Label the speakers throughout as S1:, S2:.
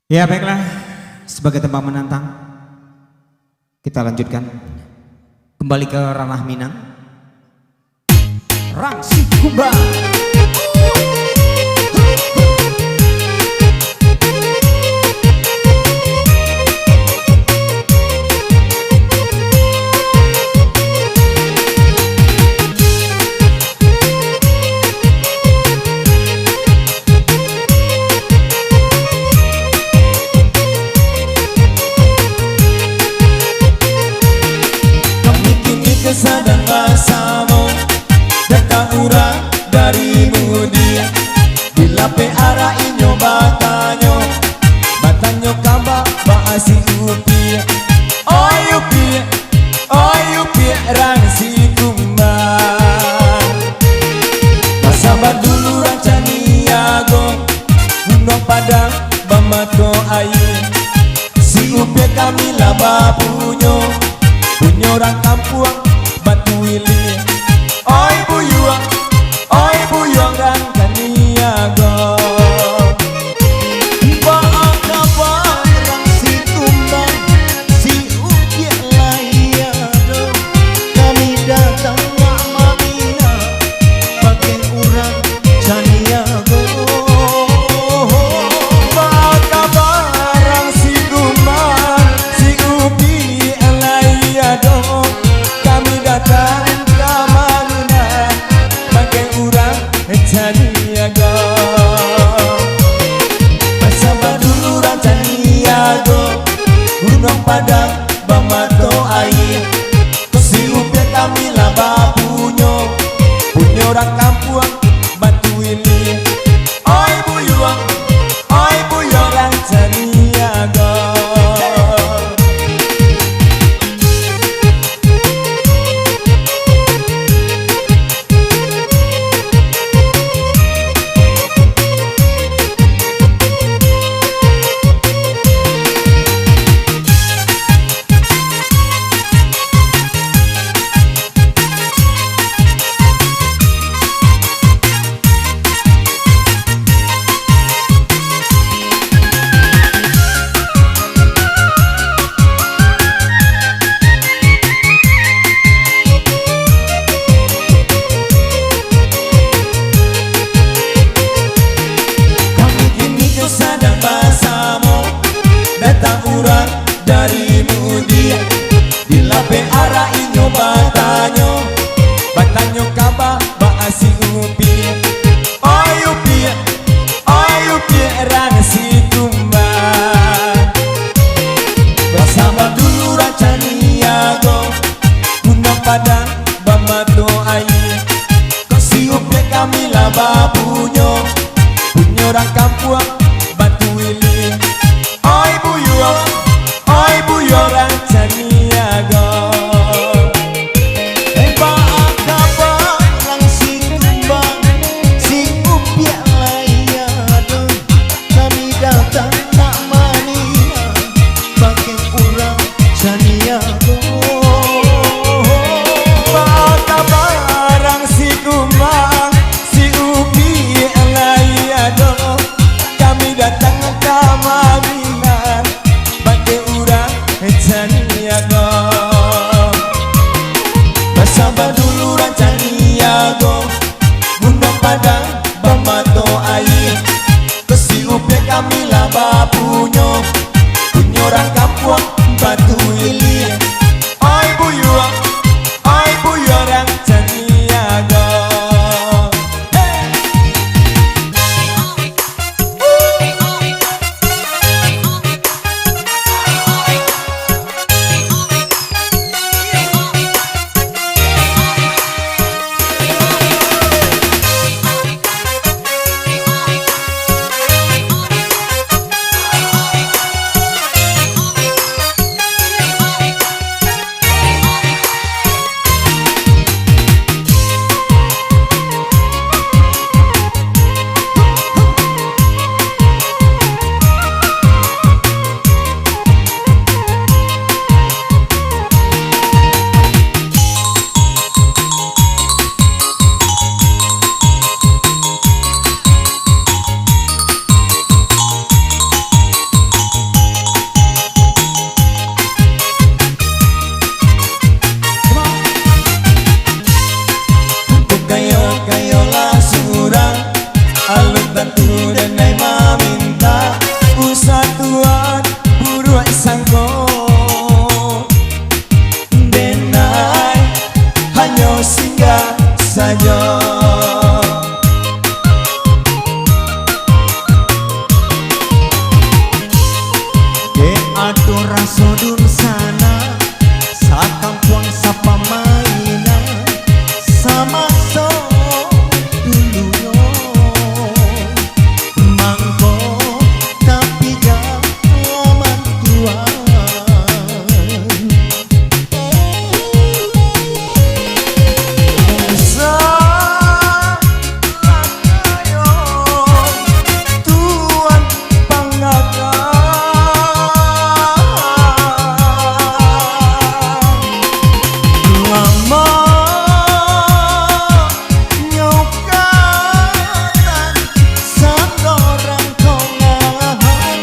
S1: Ya baiklah, sebagai tempat menantang, kita lanjutkan kembali ke ranah Minang. Rangsi Kumbang.
S2: Sadang basamu datang urang dari mudi dilape arah inyo batanyo kamba baasi upi upi rang si kumbang masabar dulu rancani ago undang padang bamato ayu si upi kami laba punyo orang kampung batu wili oi buyuang dan kaniago baak kabar rang si kumbang si upiak layado kami datang wak mamina pakai urang caniago baak kabar rang si kumbang si upiak layado kami datang ke Mamina pakai urang caniago masabar dulu rang caniago gunung padang bamato air si upiak kami laba punyo orang kampung batu wili oi buyuang rang caniago. Datang urang dari mudi dilape arah inyo batanyo kaba baasi upi upi rang si kumbang bersama dulu rancaniago gunung padang bamato air si upi kami laba punyo orang kampung batu wili oi buyuang rang caniago baak kabar rang si kumbang si upiak layado kami datang nak mania pakai urang caniago baak kabar rang si kumbang si upiak layado kami datang ke Mamina pakai urang caniago bersama dulu rang caniago gunung padang bamato air si upiak kami laba punyo orang kampung batu wili oi buyuang rang caniago. denai maminta usah tuan buruak sangko denai hanya singgah saja. De atur rasodun sana sakampuang sapa maina sama so duluyo mangko tapi jaman tuan tuan pangakan lama nyokatan seorang kongan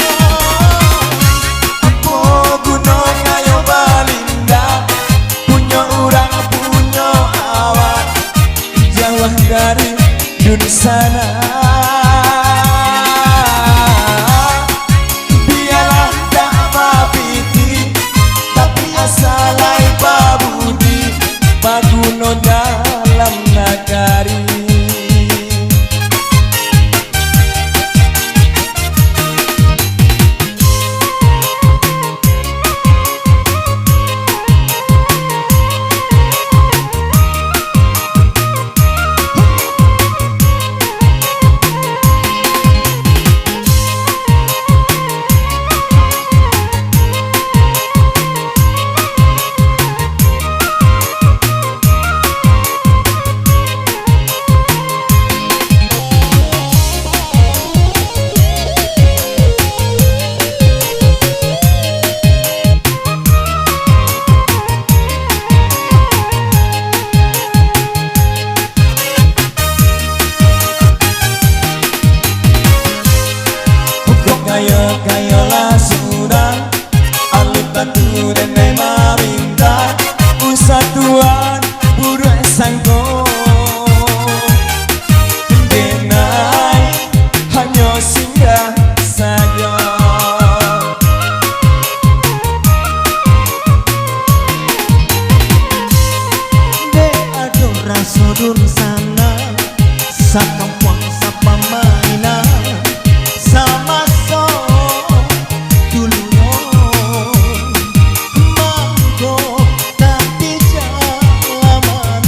S2: apa guna ngayo balinda punya orang punya awak jauh dari dunia sana. Biarlah tak mapiti tapi asalai babudi paguno dalam nagari. Kaya lah sudah alutan tu denai maminta usah tuan buruak sangko denai hanya singgah saja. De ado rasodun sana sakampuang sapa maina sama so dulu mangko tapi jaman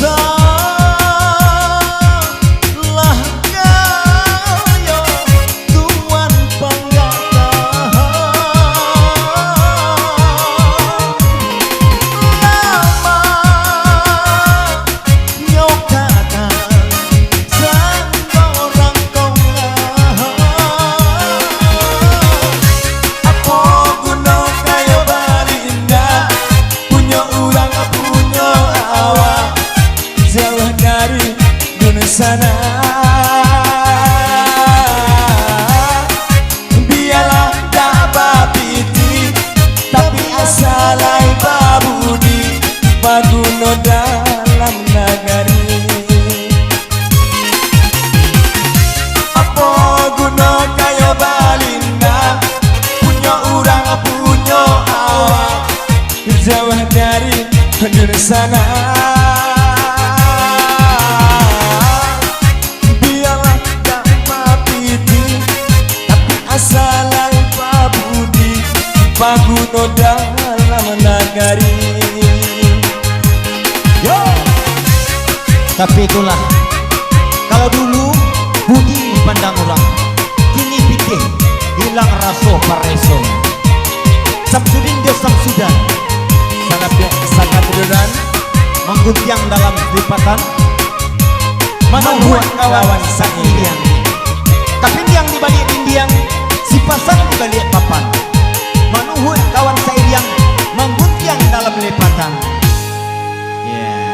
S2: salah kaya tuan panggatan lama nyokatan seorang kongan apa guna kaya balinda punya orang punya awak jauh dari dunia sana. Biarlah tak bapiti tapi asalai babudi paguno dalam nagari. Apa guna kaya balinda punya orang punya awak jauh dari dunia sana. Biarlah tak mapiti tapi asalai babudi paguno dalam nagari. Yo. Tapi itulah kalau dulu budi dipandang orang kini pikir hilang raso pareso. Samsudin dia Samsudan sangat beneran mengguntiang dalam lipatan mana buat kawan sakian tapi yang dibalik indiang si pasang dibalik papan manuhut kawan sairiang mengguntiang dalam lipatan. Yeah.